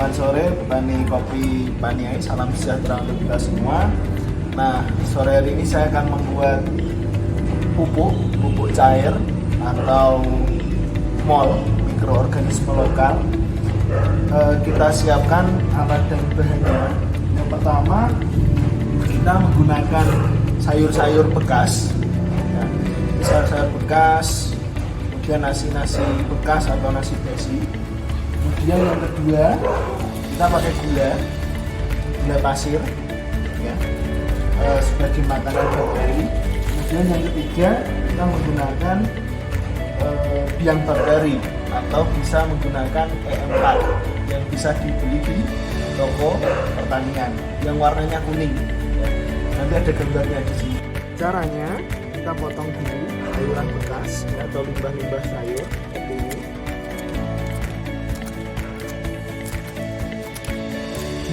Selamat sore petani kopi Paniai, salam sejahtera untuk kita semua. Nah, sore hari ini saya akan membuat pupuk cair atau MOL, mikroorganisme lokal. Kita siapkan alat dan bahannya. Yang pertama, kita menggunakan sayur-sayur bekas, ya, sayur-sayur bekas, kemudian nasi-nasi bekas atau nasi basi. Kemudian yang kedua, kita pakai gula pasir, ya, sebagai makanan bakteri. Kemudian yang ketiga, kita menggunakan biang bakteri atau bisa menggunakan E4 yang bisa dibeli di toko pertanian yang warnanya kuning, ya. Nanti ada gambarnya di sini. Caranya, kita potong dulu sayuran bekas, ya, atau limbah-limbah sayur seperti ini.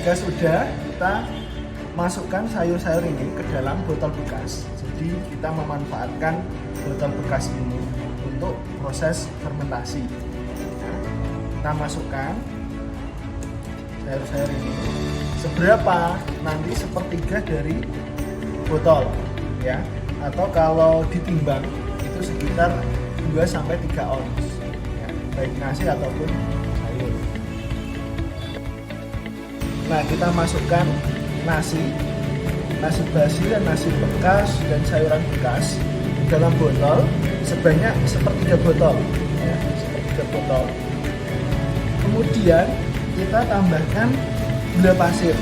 Jika sudah, kita masukkan sayur-sayur ini ke dalam botol bekas. Jadi kita memanfaatkan botol bekas ini untuk proses fermentasi. Nah, kita masukkan sayur-sayur ini. Seberapa? Nanti sepertiga dari botol, ya. Atau kalau ditimbang itu sekitar 2-3 ons, ya, baik nasi ataupun sayur. Nah, kita masukkan nasi basi dan nasi bekas dan sayuran bekas di dalam botol sebanyak sepertiga botol, ya, sepertiga botol. Kemudian kita tambahkan gula pasir,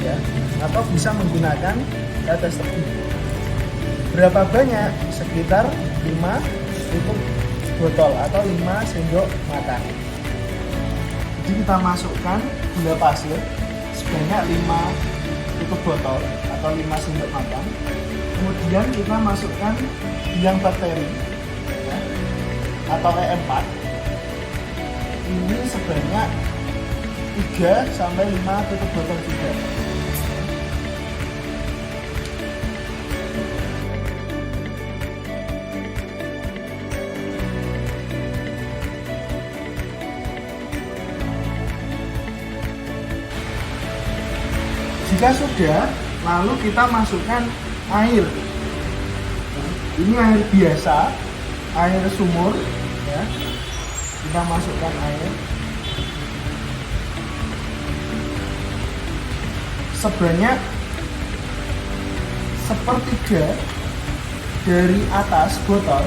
ya, atau bisa menggunakan tetes tebu. Berapa banyak? Sekitar 5 tutup botol atau 5 sendok makan. Jadi kita masukkan gula pasir sebanyak 5 tutup botol atau 5 sendok makan. Kemudian kita masukkan biang bakteri, ya, atau E4. Ini sebanyak 3-5 tutup botol juga. Jika sudah, lalu kita masukkan air. Ini air biasa, air sumur, ya. Kita masukkan air sebanyak sepertiga dari atas botol.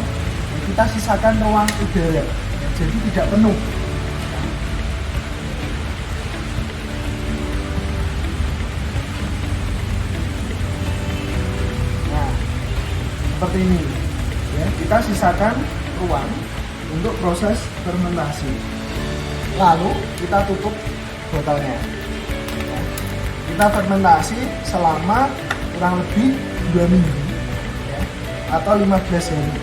Kita sisakan ruang udara, jadi tidak penuh. Seperti ini, ya, kita sisakan ruang untuk proses fermentasi. Lalu kita tutup botolnya, ya. Kita fermentasi selama kurang lebih 2 minggu, ya, atau 15 hari.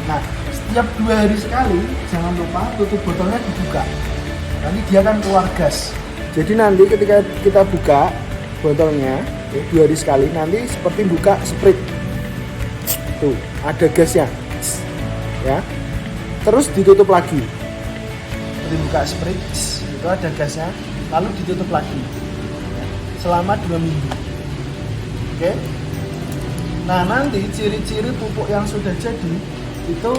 Nah, setiap 2 hari sekali jangan lupa tutup botolnya dibuka. Nanti dia akan keluar gas. Jadi nanti ketika kita buka botolnya, ya, 2 hari sekali, nanti seperti buka Sprite. Tuh, ada gasnya, ya. Terus ditutup lagi. Dibuka Sprite, itu ada gasnya, lalu ditutup lagi, ya, selama 2 minggu. Oke. Nah, nanti ciri-ciri pupuk yang sudah jadi itu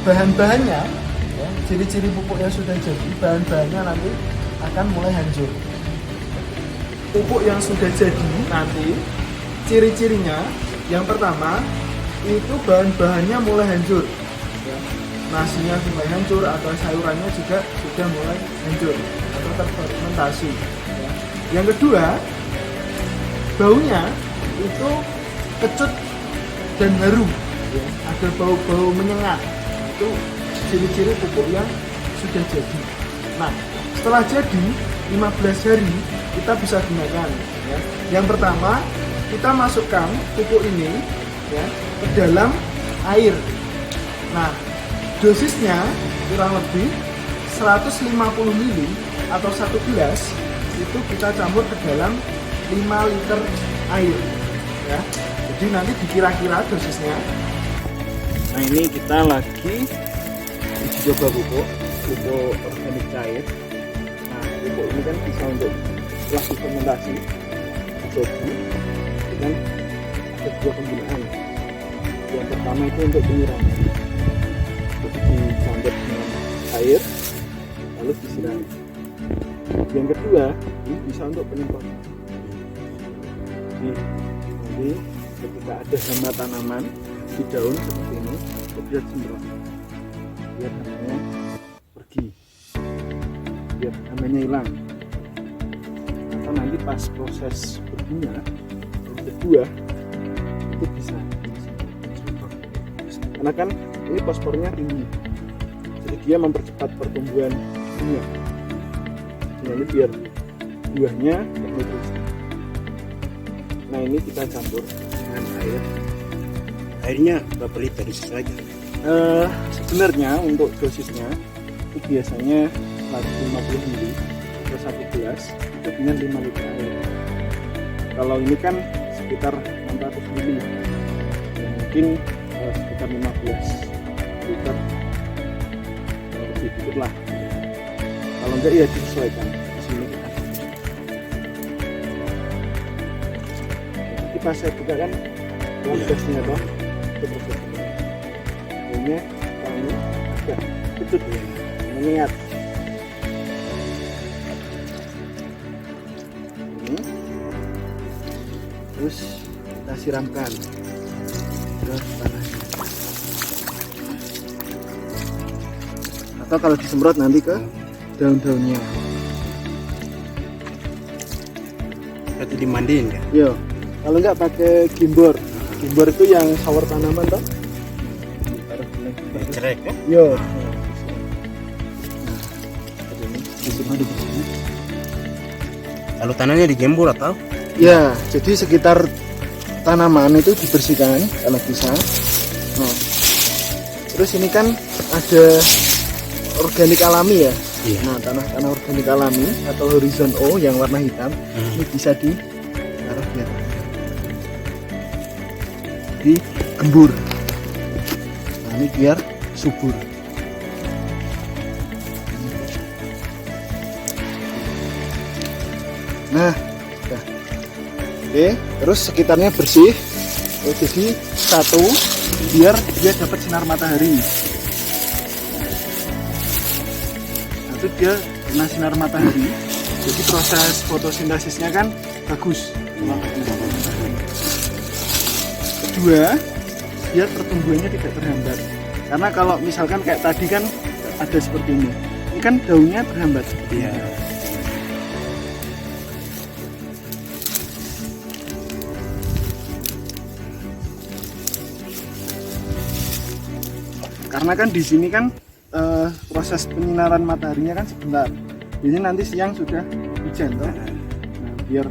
bahan-bahannya, ya, ciri-ciri pupuk yang sudah jadi, bahan-bahannya nanti akan mulai hancur. Pupuk yang sudah jadi nanti ciri-cirinya, yang pertama itu bahan-bahannya mulai hancur, ya. Nasinya mulai hancur atau sayurannya juga sudah mulai hancur atau terfermentasi, ya. Yang kedua, baunya itu kecut dan harum, ya. Ada bau-bau menyengat. Itu ciri-ciri pupuk yang sudah jadi. Nah, setelah jadi 15 hari kita bisa gunakan, ya. Yang pertama, kita masukkan pupuk ini, ya, ke dalam air. Nah, dosisnya kurang lebih 150 ml atau 1 gelas itu kita campur ke dalam 5 liter air, ya. Jadi nanti dikira-kira dosisnya. Nah, ini kita lagi uji coba pupuk. pupuk organik cair. Nah, pupuk ini kan bisa untuk setelah fermentasi jadi dengan ada dua penggunaan. Yang pertama itu untuk penyiraman, jadi dicampur dengan air lalu disiram. Yang kedua ini bisa untuk penyemprotan. Jadi nanti ketika ada hama tanaman di daun seperti ini, kita semprot biar hamanya pergi, biar hamanya hilang. Atau nanti pas proses berbunga yang kedua itu bisa, karena kan ini fosfornya tinggi, jadi dia mempercepat pertumbuhan bunga. Jadi biar buahnya ternutrisi. Nah ini kita campur dengan air. Airnya berapa liter saja? Sebenarnya untuk dosisnya itu biasanya 150 ml atau 1 gelas itu dengan 5 liter air. Kalau ini kan sekitar 600 ml, ya mungkin sekitar 15 liter, lebih dikit lah. Kalau enggak ya disesuaikan. Di sini kita pas saya buka kan gasnya toh itu proses ini kami agak tutup ya, mengingat ini terus kita siramkan ke tanahnya, atau kalau disemprot nanti ke daun-daunnya. Berarti dimandiin kan? Yo, kalau nggak pakai gimbor. Gimbor itu yang shower tanaman toh. Cerek kan? Yo. Lalu tanahnya digembur atau? Ya, jadi sekitar tanaman itu dibersihkan kalau bisa. Nah, terus ini kan ada organik alami ya. Iya. Nah, tanah organik alami atau horizon O yang warna hitam ini bisa ditaruh di atas. Digembur. Nah, ini biar subur. Nah, sudah. Oke, terus sekitarnya bersih. Jadi satu biar dia dapat sinar matahari. Itu dia kena sinar matahari, jadi proses fotosintesisnya kan bagus. Kedua, biar pertumbuhannya tidak terhambat, karena kalau misalkan kayak tadi kan ada seperti ini kan daunnya terhambat. Iya. Karena kan di sini kan proses penyinaran mataharinya kan sebentar. Jadi nanti siang sudah hujan toh. Nah, biar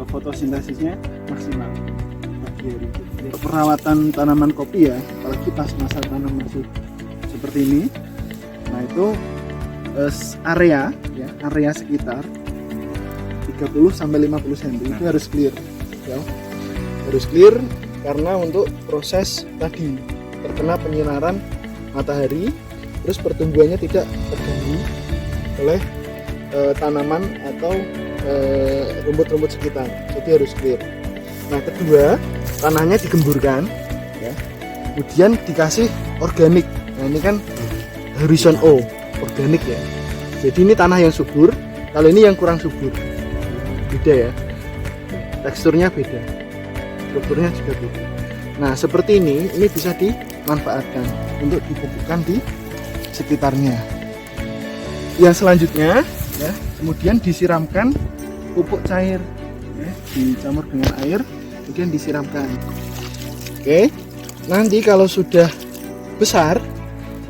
fotosintesisnya maksimal pagi hari itu. Perawatan tanaman kopi ya, apalagi pas masa tanam masih seperti ini. Nah, itu area sekitar 30 sampai 50 cm itu harus clear. Ya. Harus clear karena untuk proses tadi terkena penyinaran matahari, terus pertumbuhannya tidak terganggu oleh tanaman atau rumput-rumput sekitar, jadi harus clear. Nah, kedua, tanahnya digemburkan ya, kemudian dikasih organik. Nah, ini kan horizon O organik ya, jadi ini tanah yang subur, kalau ini yang kurang subur, beda ya, teksturnya beda, strukturnya juga beda. Nah, seperti ini bisa dimanfaatkan untuk dipupukkan di sekitarnya. Yang selanjutnya ya, kemudian disiramkan pupuk cair ya, dicampur dengan air kemudian disiramkan. Oke, nanti kalau sudah besar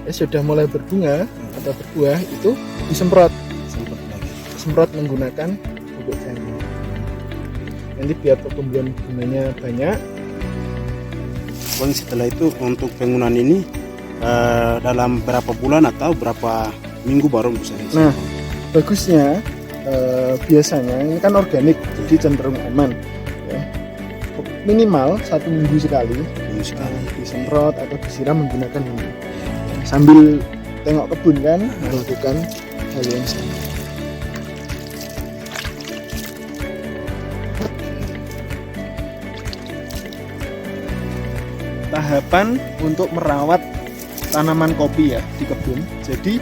ya, sudah mulai berbunga atau berbuah, itu disemprot menggunakan pupuk cair. Nanti biar pertumbuhan bunganya banyak. Bang, setelah itu untuk penggunaan ini dalam berapa bulan atau berapa minggu baru bisa disimpan? Nah, bagusnya biasanya ini kan organik, jadi cenderung aman ya. Minimal 1 minggu sekali disemprot atau disiram menggunakan ini, sambil tengok kebun kan, melakukan hal yang sama. Tahapan untuk merawat tanaman kopi ya di kebun. Jadi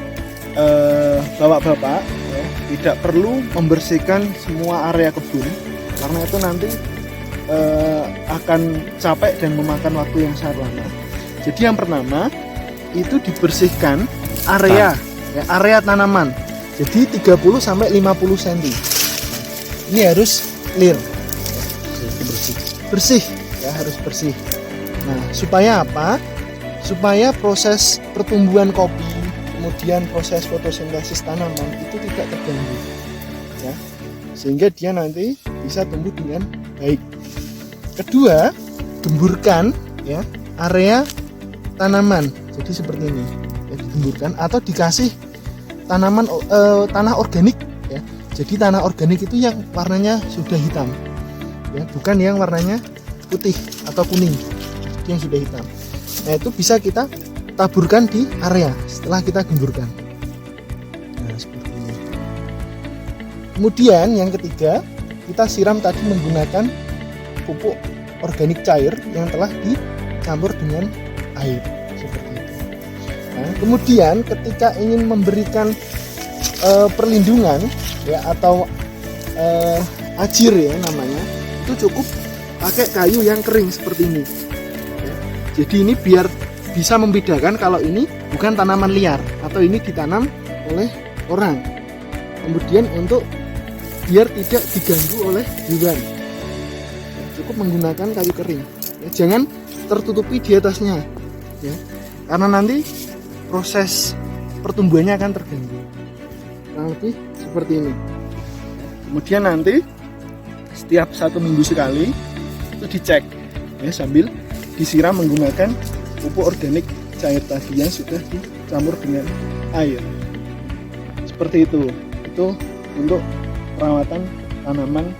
bapak-bapak ya, tidak perlu membersihkan semua area kebun karena itu nanti akan capek dan memakan waktu yang sangat lama. Jadi yang pertama itu dibersihkan area ya, area tanaman. Jadi 30 sampai 50 cm. Ini harus clear. Bersih ya, harus bersih. Nah, supaya apa? Supaya proses pertumbuhan kopi, kemudian proses fotosintesis tanaman itu tidak terganggu. Ya. Sehingga dia nanti bisa tumbuh dengan baik. Kedua, gemburkan ya area tanaman. Jadi seperti ini. Ya, digemburkan atau dikasih tanaman tanah organik ya. Jadi tanah organik itu yang warnanya sudah hitam. Ya, bukan yang warnanya putih atau kuning. Yang sudah hitam. Nah, itu bisa kita taburkan di area setelah kita gemburkan. Nah, seperti ini. Kemudian yang ketiga, kita siram tadi menggunakan pupuk organik cair yang telah dicampur dengan air seperti itu. Nah, kemudian ketika ingin memberikan perlindungan ya atau ajir ya namanya, itu cukup pakai kayu yang kering seperti ini. Jadi ini biar bisa membedakan kalau ini bukan tanaman liar atau ini ditanam oleh orang. Kemudian untuk biar tidak diganggu oleh hewan, cukup menggunakan kayu kering. Ya, jangan tertutupi di atasnya, ya, karena nanti proses pertumbuhannya akan terganggu. Kurang lebih seperti ini. Kemudian nanti setiap 1 minggu sekali itu dicek, ya, sambil disiram menggunakan pupuk organik cair tadi yang sudah dicampur dengan air. Seperti itu untuk perawatan tanaman